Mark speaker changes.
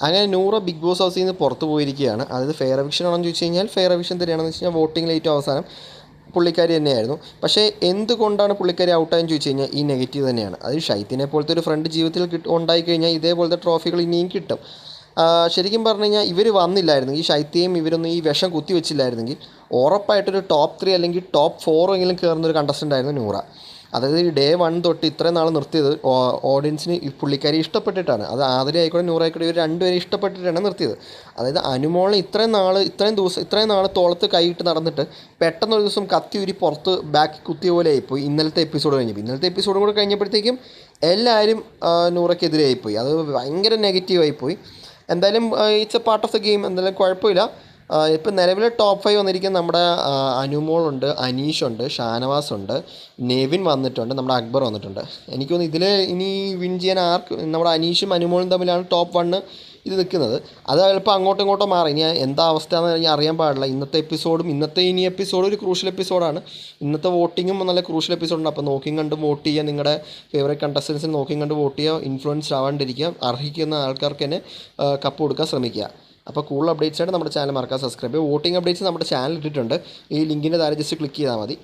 Speaker 1: അങ്ങനെ Noora big boss ഹൗസിൽ നിന്ന് പുറത്ത് പോയിരിക്കുകയാണ്. അതായത് ഫെയർ എവിക്ഷൻ ആണെന്ന് ചോദിച്ചു കഴിഞ്ഞാൽ ഫെയർ എവിക്ഷൻ തന്നെയാണെന്ന് വെച്ച് കഴിഞ്ഞാൽ വോട്ടിങ്ങിൽ ഏറ്റവും അവസാനം പുള്ളിക്കാരി തന്നെയായിരുന്നു. പക്ഷേ എന്തുകൊണ്ടാണ് പുള്ളിക്കാരി ഔട്ടായെന്ന് ചോദിച്ചു കഴിഞ്ഞാൽ ഈ നെഗറ്റീവ് തന്നെയാണ്. അത് ഷൈത്തിനെ പോലത്തെ ഒരു ഫ്രണ്ട് ജീവിതത്തിൽ ഉണ്ടായിക്കഴിഞ്ഞാൽ ഇതേപോലത്തെ ട്രോഫികൾ ഇനിയും കിട്ടും. ശരിക്കും പറഞ്ഞു കഴിഞ്ഞാൽ ഇവർ വന്നില്ലായിരുന്നു, ഈ ശൈത്യയും ഇവരൊന്നും ഈ വിഷം കുത്തി വെച്ചില്ലായിരുന്നെങ്കിൽ ഉറപ്പായിട്ടൊരു ടോപ്പ് 3 അല്ലെങ്കിൽ ടോപ്പ് 4 എങ്കിലും കയറുന്നൊരു കണ്ടസ്റ്റൻ്റ് ആയിരുന്നു നൂറ. അതായത് ഡേ 1 തൊട്ട് ഇത്രയും നാൾ നിർത്തിയത് ഓഡിയൻസിന് ഈ പുള്ളിക്കാരി ഇഷ്ടപ്പെട്ടിട്ടാണ്. അത് ആതിര ആയിക്കോട്ടെ നൂറ ആയിക്കോട്ടെ ഇവർ രണ്ടുപേരും ഇഷ്ടപ്പെട്ടിട്ടാണ് നിർത്തിയത്. അതായത് അനുമോളിനെ ഇത്രയും നാൾ തോളത്ത് കൈയിട്ട് നടന്നിട്ട് പെട്ടെന്നൊരു ദിവസം കത്തി ഉരി പുറത്ത് ബാക്ക് കുത്തിയ പോലെ ആയിപ്പോയി ഇന്നലത്തെ എപ്പിസോഡ് കഴിഞ്ഞപ്പോൾ. ഇന്നലത്തെ എപ്പിസോഡും കൂടെ കഴിഞ്ഞപ്പോഴത്തേക്കും എല്ലാവരും നൂറയ്ക്കെതിരെ ആയിപ്പോയി. അത് ഭയങ്കര നെഗറ്റീവായിപ്പോയി. എന്തായാലും it's A part of the game, എന്തായാലും കുഴപ്പമില്ല. ഇപ്പം നിലവിലെ ടോപ്പ് 5 വന്നിരിക്കുന്ന നമ്മുടെ അനുമോളുണ്ട്, അനീഷുണ്ട്, ഷാനവാസ് ഉണ്ട്, നെവിൻ വന്നിട്ടുണ്ട്, നമ്മുടെ അക്ബർ വന്നിട്ടുണ്ട്. എനിക്ക് തോന്നുന്നു ഇതിൽ ഇനി വിൻ ചെയ്യാൻ നമ്മുടെ അനീഷും അനുമോളും തമ്മിലാണ് ടോപ്പ് 1 ഇത് നിൽക്കുന്നത്. അത് ചിലപ്പോൾ അങ്ങോട്ടും ഇങ്ങോട്ടും മാറി. ഇനി എന്താ അവസ്ഥ എന്ന് ഞാൻ അറിയാൻ പാടില്ല. ഇന്നത്തെ എപ്പിസോഡ് ഒരു ക്രൂഷ്യൽ എപ്പിസോഡാണ്. ഇന്നത്തെ വോട്ടിങ്ങും നല്ല ക്രൂഷ്യൽ എപ്പിസോഡാണ്. അപ്പോൾ നോക്കിയും കണ്ട് വോട്ട് ചെയ്യുക, നിങ്ങളുടെ ഫേവറേറ്റ് കണ്ടസ്റ്റൻസിന് നോക്കിയും കണ്ട് വോട്ട് ചെയ്യുക, ഇൻഫ്ലുവൻസ് ആവാണ്ടിരിക്കുക, അർഹിക്കുന്ന ആൾക്കാർക്ക് തന്നെ കപ്പ് കൊടുക്കാൻ ശ്രമിക്കുക. അപ്പോൾ കൂടുതൽ അപ്ഡേറ്റ്സ് ആയിട്ട് നമ്മുടെ ചാനൽ മറക്കാതെ സബ്സ്ക്രൈബ് ചെയ്യുക. വോട്ടിംഗ് അപ്ഡേറ്റ്സ് നമ്മുടെ ചാനൽ ഇട്ടിട്ടുണ്ട്. ഈ ലിങ്കിൻ്റെ താഴെ ജസ്റ്റ് ക്ലിക്ക് ചെയ്താൽ മതി.